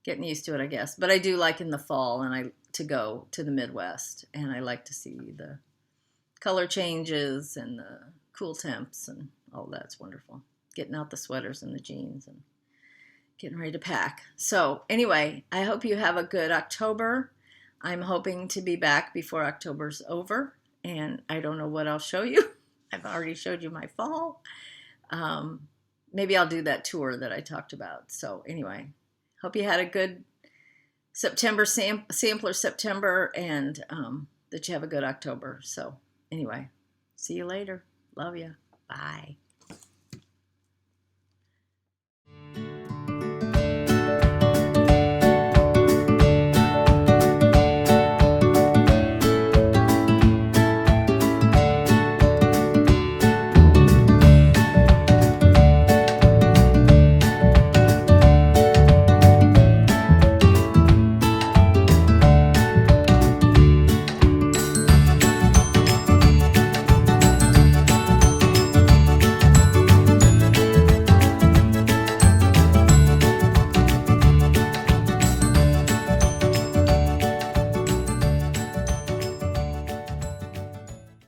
getting used to it, I guess. But I do like in the fall to go to the Midwest, and I like to see the color changes and the cool temps, and all that's wonderful. Getting out the sweaters and the jeans and getting ready to pack. So anyway, I hope you have a good October. I'm hoping to be back before October's over, and I don't know what I'll show you. I've already showed you my fall. Maybe I'll do that tour that I talked about. So anyway, hope you had a good September sampler September, and that you have a good October. So anyway, see you later. Love you. Bye.